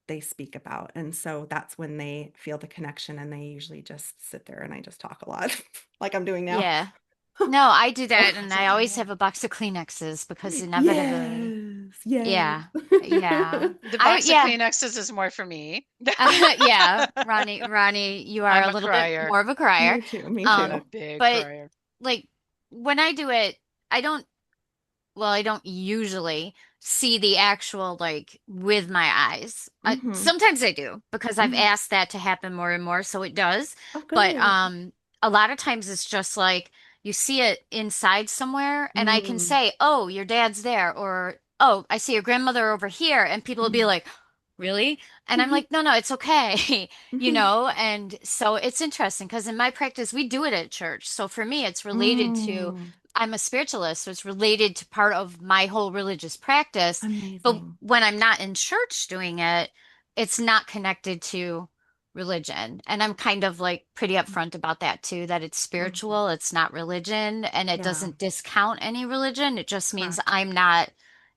they speak about. And so that's when they feel the connection and they usually just sit there and I just talk a lot like I'm doing now. Yeah. No, I do So, that, and I always have a box of Kleenexes because inevitably, yes, yes. yeah, yeah, The box of yeah, Kleenexes is more for me. yeah. Ronnie, you are a I'm a little bit crier. more of a crier. Me too, me I'm a too. big But crier. like when I do it, I don't. Well, I don't usually see the actual like with my eyes. Hmm. Sometimes I do because I've Hmm. asked that to happen more and more, so it does. Oh, But good. a lot of times it's just like you see it inside somewhere, and I can Mm. say, "Oh, your dad's there," or "Oh, I see your grandmother over here," and people will be Mm. like, "Really?" And I'm Mhm. like, "No, no, it's okay." Mhm. And so it's interesting because in my practice we do it at church. So for me, it's related to Mm. I'm a spiritualist, so it's related to part of my whole religious practice. But Amazing. when I'm not in church doing it, it's not connected to religion. And I'm kind of like pretty upfront about that too, that it's Mm. spiritual, it's not religion, and it Yeah, doesn't discount any religion. It just means correct. I'm not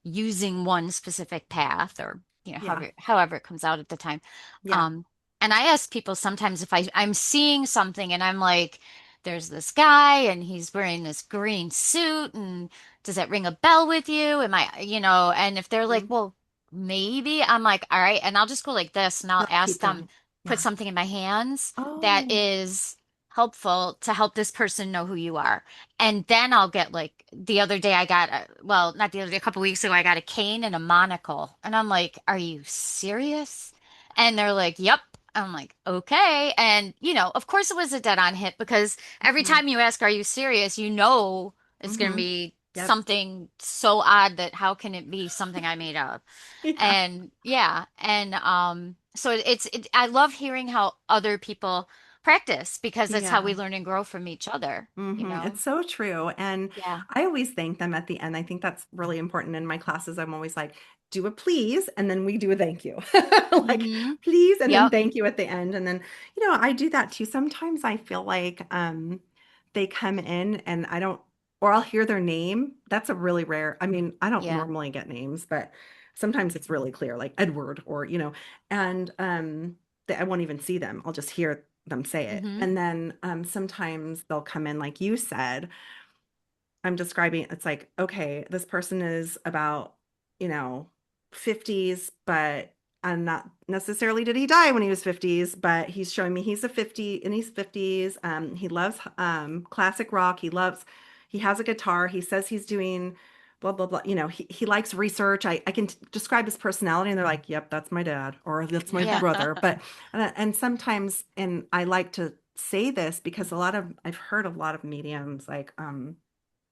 using one specific path or, Yeah, however it comes out at the time. yeah, Um, And I ask people sometimes if I'm seeing something and I'm like, there's this guy and he's wearing this green suit and does that ring a bell with you? Am I, and if they're like, Mhm. well, maybe I'm like, all right. And I'll just go like this and I'll They'll ask keep them, going. put Yeah. something in my hands that Oh. is helpful to help this person know who you are. And then I'll get like the other day I got, well, not the other day, a couple weeks ago, I got a cane and a monocle. And I'm like, are you serious? And they're like, yep. I'm like, okay. And, of course it was a dead on hit because every Mhm. time you ask, are you serious? It's going to Mhm. be Yep. something so odd that how can it be something I made up? Yeah. And yeah. And so I love hearing how other people practice because that's how we Yeah. learn and grow from each other, you know? It's so true. And Yeah. I always thank them at the end. I think that's really important in my classes. I'm always like, do a please, and then we do a thank you. Like, Mm-hmm. please, and then Yep. thank you at the end. And then, I do that too. Sometimes I feel like they come in and I don't, or I'll hear their name. That's a really rare. I mean, I don't Yeah. normally get names, but sometimes it's really clear, like Edward or, and I won't even see them. I'll just hear them say it. Mm-hmm. And then sometimes they'll come in, like you said, I'm describing, it's like, okay, this person is about, you know, 50s, but I'm not necessarily did he die when he was 50s, but he's showing me he's a 50 in his 50s. He loves classic rock. He has a guitar. He says he's doing blah blah blah. He likes research. I can describe his personality and they're like, yep, that's my dad or that's my Yeah. brother. But and sometimes, and I like to say this because I've heard a lot of mediums like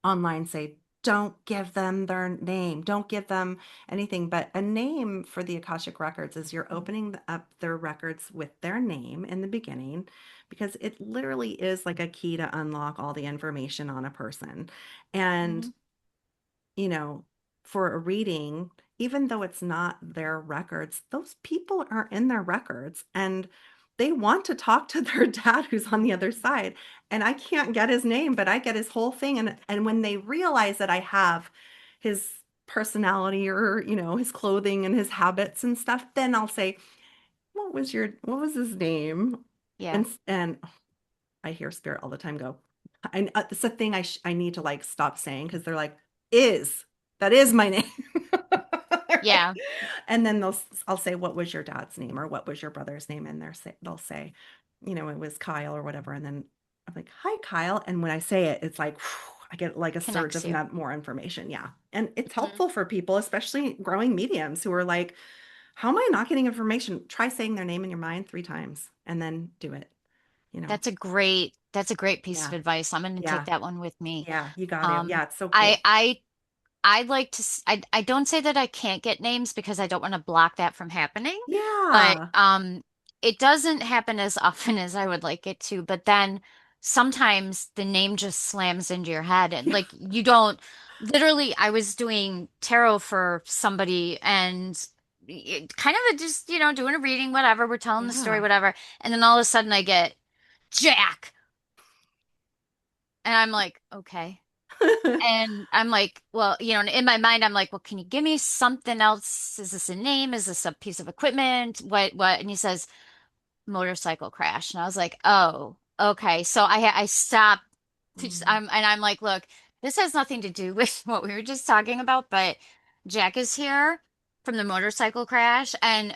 online say, don't give them their name, don't give them anything. But a name for the Akashic Records is you're opening up their records with their name in the beginning because it literally is like a key to unlock all the information on a person. And Mm-hmm. you know, for a reading, even though it's not their records, those people are in their records and they want to talk to their dad who's on the other side. And I can't get his name, but I get his whole thing. And when they realize that I have his personality or, his clothing and his habits and stuff, then I'll say, what was his name? Yeah. And I hear spirit all the time go, and it's a thing I need to like stop saying because they're like, that is my name. Right? Yeah. And then I'll say, what was your dad's name or what was your brother's name? And they'll say, it was Kyle or whatever. And then I'm like, hi, Kyle. And when I say it, it's like, whew, I get like a surge Connects of you. more information. Yeah. And it's Mm-hmm. helpful for people, especially growing mediums who are like, how am I not getting information? Try saying their name in your mind 3 times and then do it, you know? That's a great piece of Yeah. advice. I'm going to take Yeah. that one with me. Yeah. You got to. Um, Yeah. It's so I cool. I I like to I don't say that I can't get names because I don't want to block that from happening, but Yeah. it doesn't happen as often as I would like it to, but then sometimes the name just slams into your head and Yeah. like you don't literally I was doing tarot for somebody and kind of just, doing a reading, whatever, we're telling the story, Yeah. whatever, and then all of a sudden I get Jack and I'm like, okay. And I'm like, well, in my mind, I'm like, well, can you give me something else? Is this a name? Is this a piece of equipment? What? And he says, motorcycle crash. And I was like, oh, okay. So I stopped Mm. and I'm like, look, this has nothing to do with what we were just talking about, but Jack is here from the motorcycle crash. And,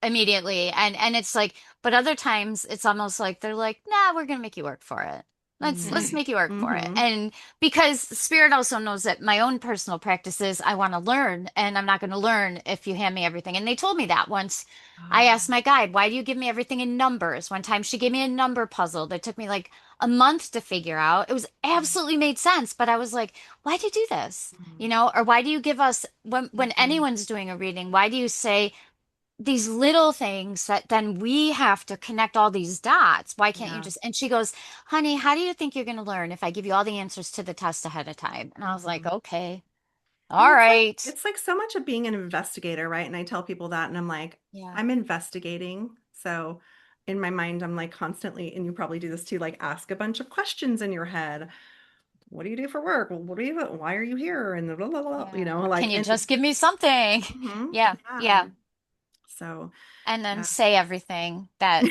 immediately and it's like but other times it's almost like they're like nah we're gonna make you work for it let's Mm. make you work for it Mm-hmm. and because spirit also knows that my own personal practices I want to learn and I'm not going to learn if you hand me everything and they told me that once I Oh. asked my guide why do you give me everything in numbers one time she gave me a number puzzle that took me like a month to figure out it was absolutely made sense but I was like why do you do this or why do you give us when Mm-hmm. anyone's doing a reading why do you say these little things that then we have to connect all these dots. Why can't you Yeah. just? And she goes, honey, how do you think you're going to learn if I give you all the answers to the test ahead of time? And I was like, Mm. okay, And all right. it's like so much of being an investigator, right? And I tell people that and I'm like, Yeah. I'm investigating. So in my mind, I'm like constantly, and you probably do this too, like ask a bunch of questions in your head. What do you do for work? Well, why are you here? And blah, blah, blah, Yeah. like, Can you and just give me something? mhm, Yeah. yeah. Yeah. So, And then yeah. say everything that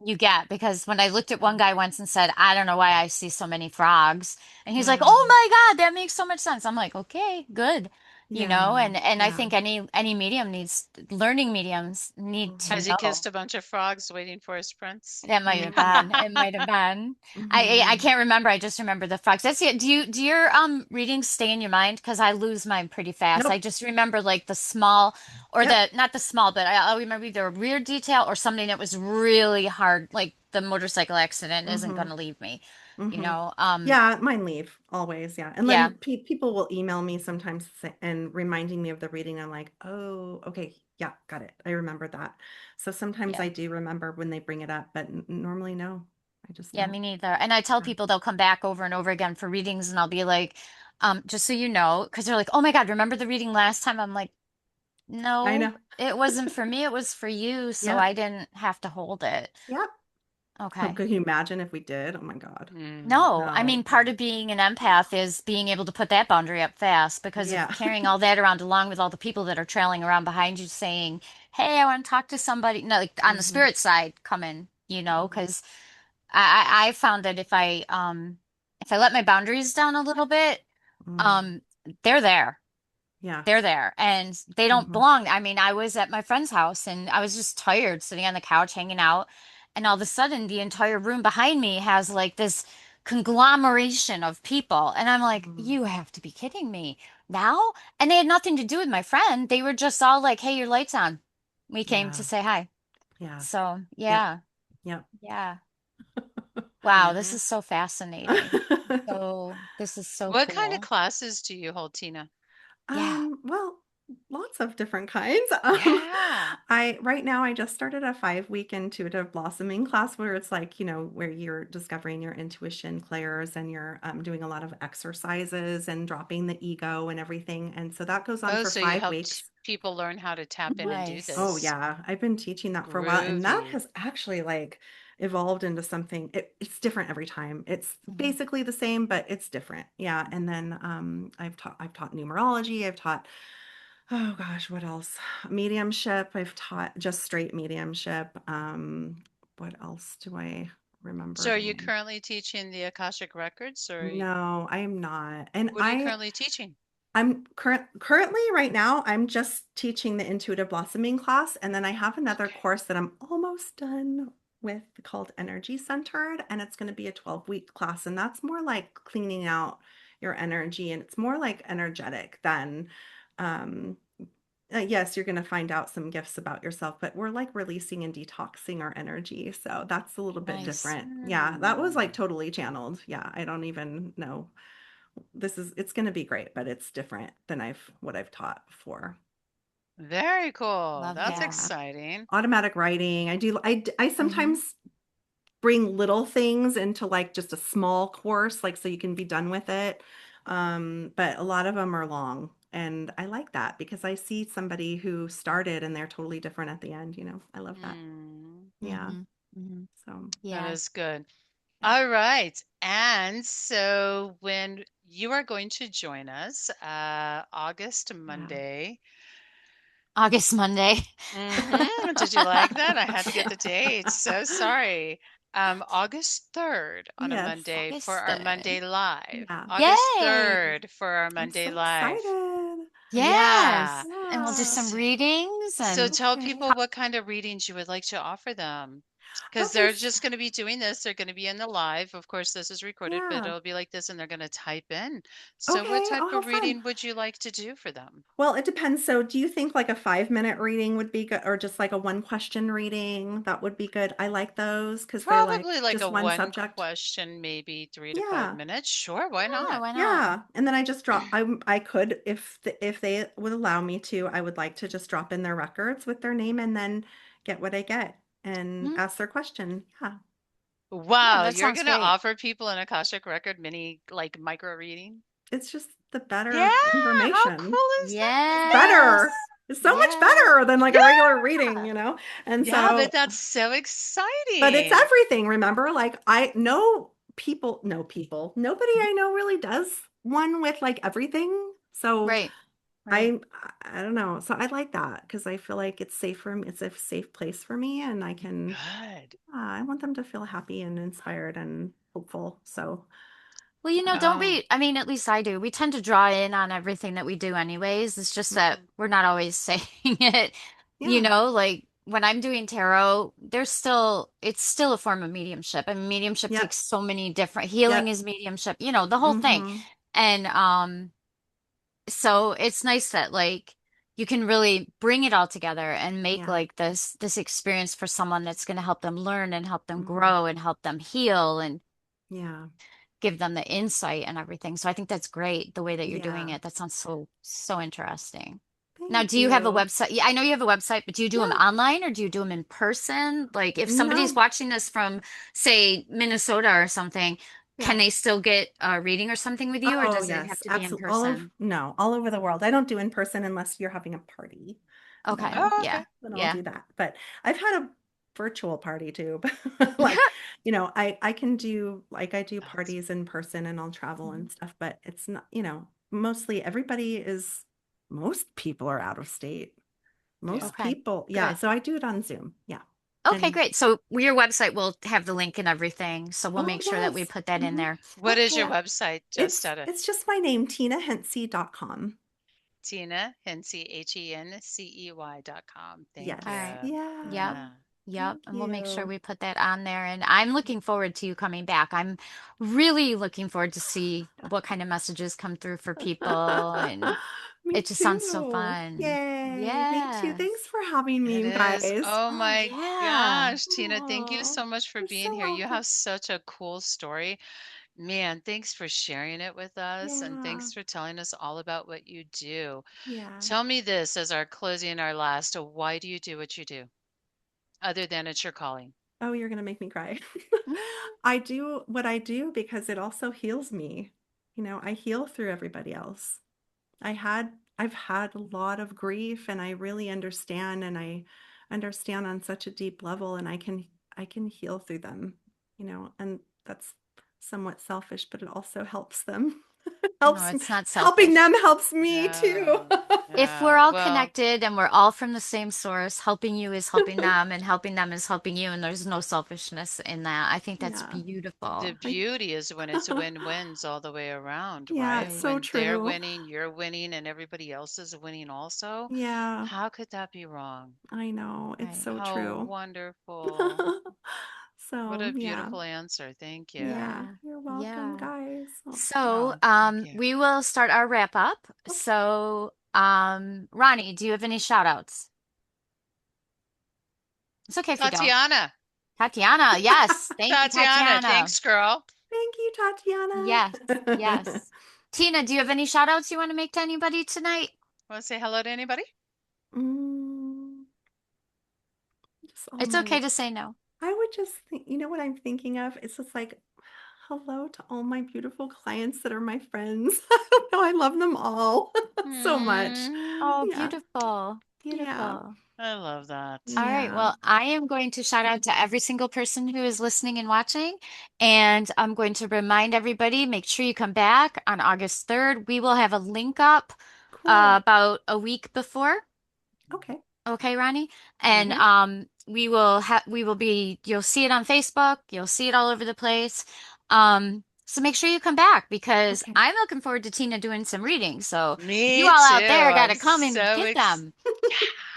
you get. Because when I looked at one guy once and said, I don't know why I see so many frogs. And he's like, Yeah. oh my God, that makes so much sense. I'm like, okay, good. Yeah. And I Yeah. think any medium needs learning mediums need to Has Mhm. he know. kissed a bunch of frogs waiting for his prince? That might have been. It might have been. I Mhm. can't remember. I just remember the frogs. That's it. Do your readings stay in your mind? Because I lose mine pretty fast. I Nope. just remember like the small or Yep. the not the small, but I'll remember either a weird detail or something that was really hard, like the motorcycle accident isn't Mm-hmm. gonna leave me, you Mm-hmm. know. Yeah, mine leave always. Yeah. And Yeah, then people will email me sometimes and reminding me of the reading. I'm like, oh, okay. Yeah, got it. I remember that. So sometimes yeah. I do remember when they bring it up, but normally no, I just Yeah, don't. me neither. And I tell Yeah. people they'll come back over and over again for readings and I'll be like, just so you know, because they're like, oh my God, remember the reading last time? I'm like, I no, know. it wasn't for me, it was for you, so Yep. I didn't have to hold it. Yep. Oh, Okay. could you imagine if we did? Oh my God. Mm. No, I No. mean, part of being an empath is being able to put that boundary up fast because of Yeah. carrying all that around along with all the people that are trailing around behind you saying, hey, I want to talk to somebody. No, like on the Hmm. spirit side, come in, Hmm. because I found that if I let my boundaries down a little bit, Mm. um, they're there. Yeah. They're there and they don't Hmm. belong. I mean, I was at my friend's house and I was just tired sitting on the couch hanging out. And all of a sudden, the entire room behind me has like this conglomeration of people. And I'm like, Hmm. you have to be kidding me now? And they had nothing to do with my friend. They were just all like, hey, your light's on. We came to Yeah. say hi. Yeah. So, Yep. yeah, Yep. yeah. Wow, this Hmm. is so fascinating. This is so What kind of cool. classes do you hold, Tina? Yeah. Well, lots of different kinds. Yeah. I right now I just started a 5-week intuitive blossoming class where it's like, where you're discovering your intuition clairs and you're doing a lot of exercises and dropping the ego and everything. And so that goes on Oh, for so you 5 weeks. helped people learn how to tap in and do Oh Nice. this. yeah, I've been teaching that for a while, and that Groovy. has actually like evolved into something. It's different every time. It's Mhm. basically the same, but it's different. Yeah, and then I've taught numerology. I've taught, oh gosh, what else? Mediumship. I've taught just straight mediumship. What else do I remember So are you doing? currently teaching the Akashic Records or No, I am not. And what are you currently teaching? I'm currently right now, I'm just teaching the intuitive blossoming class, and then I have another Okay. course that I'm almost done with called Energy Centered, and it's going to be a 12-week class, and that's more like cleaning out your energy, and it's more like energetic than um yes, you're going to find out some gifts about yourself, but we're like releasing and detoxing our energy. So that's a little bit Nice. different. Yeah, that was like Mm. totally channeled. Yeah, I don't even know, it's going to be great, but it's different than what I've taught before. Very cool. Love That's that. Yeah. exciting. Automatic writing. I Hmm. sometimes bring little things into like just a small course, like so you can be done with it. But a lot of them are long. And I like that because I see somebody who started and they're totally different at the end, I love that. Mm. Yeah. Hmm. Hmm. So, That Yeah. is good. yeah. All right. And so when you are going to join us, August Yeah. Monday. August Monday. Did you like that? I had to get the date. So sorry. August 3rd on a Yes. Monday for August our 3rd. Monday Live. Yeah. August Yay. 3rd for our I'm Monday so Live. excited. Yeah. Yes. And we'll do some Yeah. readings So and tell Okay. people what kind of readings you would like to offer them. Because Okay. they're just going to be doing this. They're going to be in the live. Of course, this is recorded, but Yeah. it'll be like this, and they're going to type in. So, what Okay. type Oh, how of fun. reading would you like to do for them? Well, it depends. So, do you think like a 5-minute reading would be good, or just like a one question reading? That would be good. I like those because they're like Probably like a just one one subject. question, maybe 3 to 5 Yeah. minutes. Sure, why yeah, not? why not? Yeah. And then I just drop, I could, if they would allow me to, I would like to just drop in their records with their name and then get what I get and Mhm. ask their question. Yeah. Yeah, Wow, that you're sounds going to great. offer people an Akashic Record mini like micro reading? It's just the Yeah, better how information. cool is It's that? better. Yes. It's so much Yeah. better than like a regular reading. And Yeah, but so, that's so but it's exciting. everything. Remember, like I know people, nobody I know really does one with like everything. So Right. Right. I I don't know. So I like that because I feel like it's safe for me. It's a safe place for me, and I can. Good. I want them to feel happy and inspired and hopeful. So Well, don't Oh, we? I mean, at least I do. We tend to draw in on everything that we do anyways. It's just that mhm. we're not always saying it. Yeah, Like when I'm doing tarot, it's still a form of mediumship. I mean, mediumship yep, takes so many different, healing yep, is mediumship, the whole thing. hmm, And so it's nice that like you can really bring it all together and make yeah, like this experience for someone that's going to help them learn and help them hmm, grow and help them heal and yeah, give them the insight and everything. So I think that's great the way that you're doing yeah. it. That sounds so interesting. Now, Thank do you have a you. website? Yeah, I know you have a website, but do you do them Yeah, online or do you do them in person? Like if somebody's no, watching this from, say, Minnesota or something, yeah. can they still get a reading or something with you, or Oh does it have yes, to be in absolutely. All of person? no, all over the world. I don't do in person unless you're having a party. Okay. Then, oh, Yeah. okay. then I'll Yeah. do that. But I've had a virtual party too. Like, I can do like I do That's parties in person and I'll travel Mhm. and stuff, but it's not, mostly most people are out of state. yeah. Most Okay. people, yeah. Good. So I do it on Zoom. Yeah. Okay, And great. So your website will have the link and everything. So we'll oh make sure that we yes. put that in Hmm. there. What is your Okay. website? Just It's out of it's just my name, tinahencey.com. Tina Hencey, HENCEY.com. Thank All you. Yes. right. Yep. Yeah. Yeah. Yep. Thank And we'll make sure you. we put that on there. And I'm looking forward to you coming back. I'm really looking forward to see what kind of messages come through for people. And Me it just sounds so too. fun. Yay. Me too. Yes. Thanks for having me, It you is. guys. Oh Oh, my yeah. gosh, Tina, thank you Oh, so much for you're being so here. You welcome. have such a cool story. Man, thanks for sharing it with us and Yeah. thanks for telling us all about what you do. Yeah. Tell me this as our closing, our last. Why do you do what you do other than it's your calling? Oh, you're gonna make me cry. Mm. I do what I do because it also heals me. I heal through everybody else. I've had a lot of grief and I really understand and I understand on such a deep level and I can heal through them, and that's somewhat selfish, but it also helps them. No, Helps it's not helping selfish. them helps me too. Yeah. If we're Yeah. all Well, connected and we're all from the same source, helping you is helping them, and helping them is helping you, and there's no selfishness in that. I think that's Yeah. the beautiful. beauty is when it's win-wins all the way around, Yeah, it's right? Right. so When they're true. winning, you're winning, and everybody else is winning also. Yeah, How could that be wrong? I know. It's Right. so How true. wonderful. What So, a yeah. beautiful answer. Thank you. Yeah. Yeah. You're welcome, Yeah. guys. Oh, So, Oh, thank you. we will start our wrap up. okay. So, Ronnie, do you have any shout outs? It's okay if you don't. Tatiana. Tatiana, yes. Thank you, Tatiana, Tatiana. thanks, girl. Thank you, Tatiana. Yes. Yes. Tina, do you have any shout outs you want to make to anybody tonight? Want to say hello to anybody? Mm, just all It's my, okay to say no. I would just think, you know what I'm thinking of? It's just like, hello to all my beautiful clients that are my friends. I don't know. I love them all so much. Hmm. Oh, Yeah. beautiful. Yeah. Beautiful. I love that. All right. Yeah. Well, I am going to shout out to every single person who is listening and watching. And I'm going to remind everybody, make sure you come back on August 3rd. We will have a link up Cool. about a week before. Okay. Okay, Ronnie? And Mm-hmm. you'll see it on Facebook, you'll see it all over the place. So make sure you come back because Okay. I'm looking forward to Tina doing some readings. So you Me all too. out there got I'm to come and so get ex them.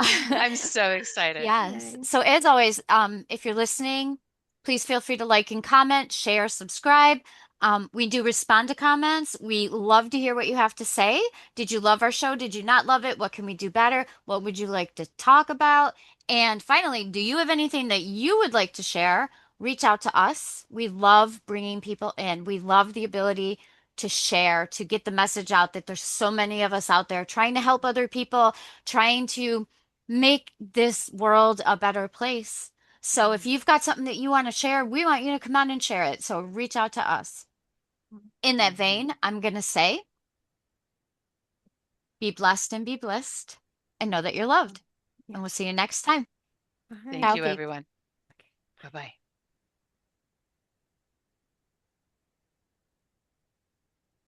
Yeah, I'm so excited. Yes. Yay. So as always, if you're listening, please feel free to like and comment, share, subscribe. We do respond to comments. We love to hear what you have to say. Did you love our show? Did you not love it? What can we do better? What would you like to talk about? And finally, do you have anything that you would like to share? Reach out to us. We love bringing people in. We love the ability to share, to get the message out that there's so many of us out there trying to help other people, trying to make this world a better place. So if you've got something that you want to share, we want you to come on and share it. So reach out to us. In that Mhm. vein, I'm going to say, be blessed and be blessed, and know that you're loved. And Yes. we'll see you next time. Thank Ciao, Bye. you, peeps. everyone. Bye-bye.